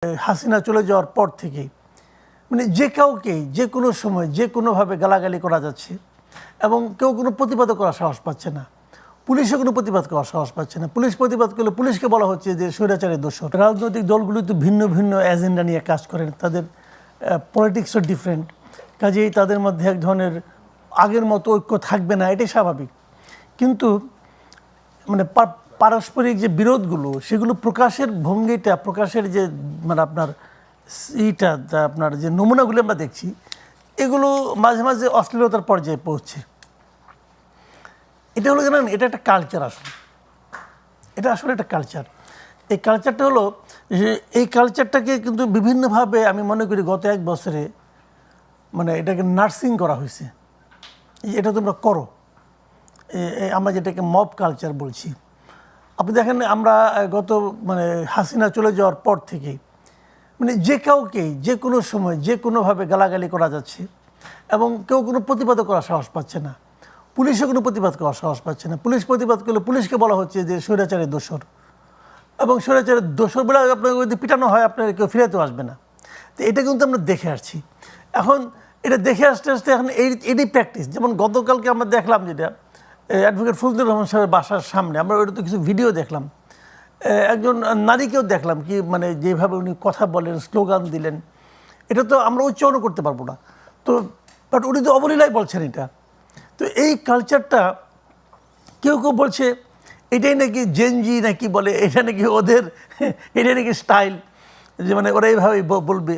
হাসিনা চলে যাওয়ার পর থেকেই মানে যে কাউকেই যে কোনো সময় যে কোনোভাবে গালাগালি করা যাচ্ছে এবং কেউ কোনো প্রতিবাদ করার সাহস পাচ্ছে না। পুলিশও কোনো প্রতিবাদ করার সাহস পাচ্ছে না। পুলিশ প্রতিবাদ করলে পুলিশকে বলা হচ্ছে যে স্বৈরাচারের দোষর। রাজনৈতিক দলগুলো তো ভিন্ন ভিন্ন এজেন্ডা নিয়ে কাজ করেন, তাদের পলিটিক্সও ডিফারেন্ট, কাজেই তাদের মধ্যে এক ধরনের আগের মতো ঐক্য থাকবে না, এটাই স্বাভাবিক। কিন্তু মানে পারস্পরিক যে বিরোধগুলো সেগুলো প্রকাশের ভঙ্গিটা, প্রকাশের যে মানে আপনার আপনার যে নমুনাগুলো আমরা দেখছি, এগুলো মাঝে মাঝে অশ্লীলতার পর্যায়ে পৌঁছে। এটা হলো জানেন, এটা একটা কালচার। এটা আসলে একটা কালচার। এই কালচারটা হলো যে এই কালচারটাকে কিন্তু বিভিন্নভাবে আমি মনে করি গত এক বছরে মানে এটাকে নার্সিং করা হয়েছে। এটা তোমরা করো, আমরা যেটাকে মব কালচার বলছি। আপনি দেখেন, আমরা গত মানে হাসিনা চলে যাওয়ার পর থেকেই মানে যে কাউকেই যে কোনো সময় যে কোনোভাবে গালাগালি করা যাচ্ছে এবং কেউ কোনো প্রতিবাদ করার সাহস পাচ্ছে না। পুলিশও কোনো প্রতিবাদ করার সাহস পাচ্ছে না। পুলিশ প্রতিবাদ করলে পুলিশকে বলা হচ্ছে যে স্বৈরাচারের দোষর, এবং স্বৈরাচারের দোষর বলে আপনাকে যদি পিটানো হয় আপনার কেউ ফিরেতেও আসবে না। তো এটা কিন্তু আমরা দেখে আসছি। এখন এটা দেখে আসতে আসতে এখন এটাই প্র্যাকটিস। যেমন গতকালকে আমরা দেখলাম যেটা অ্যাডভোকেট ফজলুর রহমান সাহেবের বাসার সামনে আমরা ওটা তো কিছু ভিডিও দেখলাম, একজন নারীকেও দেখলাম কি মানে যেভাবে উনি কথা বলেন, স্লোগান দিলেন, এটা তো আমরা উচ্চারণ করতে পারবো না। তো বাট উনি তো অবলীলায় বলছেন এটা। তো এই কালচারটা কেউ কেউ বলছে এটাই নাকি জেনজি নাকি বলে, এটা নাকি ওদের, এটাই নাকি স্টাইল, যে মানে ওরা এইভাবেই বলবে।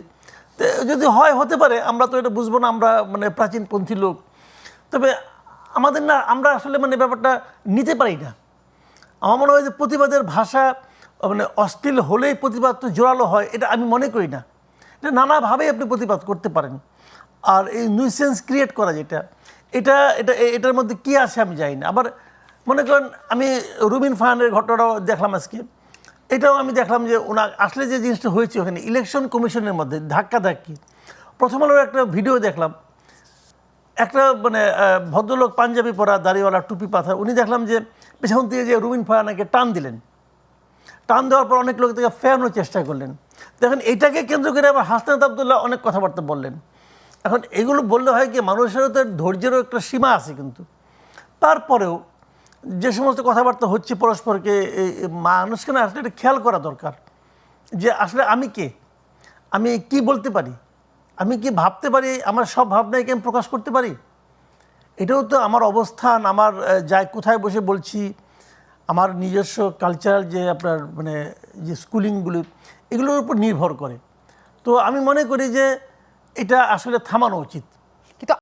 তো যদি হয় হতে পারে, আমরা তো এটা বুঝবো না, আমরা মানে প্রাচীনপন্থী লোক। তবে আমাদের না, আমরা আসলে মানে ব্যাপারটা নিতে পারি না। আমার মনে হয় যে প্রতিবাদের ভাষা মানে অশ্লীল হলেই প্রতিবাদ তো জোরালো হয়, এটা আমি মনে করি না। এটা নানাভাবেই আপনি প্রতিবাদ করতে পারেন। আর এই নিউসেন্স ক্রিয়েট করা যেটা, এটার মধ্যে কী আছে আমি জানি না। আবার মনে করেন আমি রুবিন ফাহানের ঘটনাটাও দেখলাম আজকে। এটাও আমি দেখলাম যে ওনার আসলে যে জিনিসটা হয়েছে ওখানে ইলেকশন কমিশনের মধ্যে ধাক্কাধাক্কি। প্রথম আলোর একটা ভিডিও দেখলাম, একটা মানে ভদ্রলোক পাঞ্জাবি পরা, দাড়িওয়ালা, টুপি পাথা, উনি দেখলাম যে পেছন থেকে যে রুবিন ফাহানাকে টান দিলেন। টান দেওয়ার পর অনেক লোক থেকে ফেরানোর চেষ্টা করলেন। দেখেন এটাকে কেন্দ্র করে আবার হাসনাত আবদুল্লাহ অনেক কথাবার্তা বললেন। এখন এগুলো বললে হয় কি, মানুষেরও তো ধৈর্যেরও একটা সীমা আছে। কিন্তু তারপরেও যে সমস্ত কথাবার্তা হচ্ছে পরস্পরকে, মানুষকে না আসলে এটা খেয়াল করা দরকার যে আসলে আমি কে, আমি কি বলতে পারি, আমি কি ভাবতে পারি, আমার সব ভাবনাকে আমি প্রকাশ করতে পারি। এটাও তো আমার অবস্থান, আমার যাই কোথায় বসে বলছি, আমার নিজস্ব কালচারাল যে আপনার মানে যে স্কুলিংগুলো, এগুলোর উপর নির্ভর করে। তো আমি মনে করি যে এটা আসলে থামানো উচিত।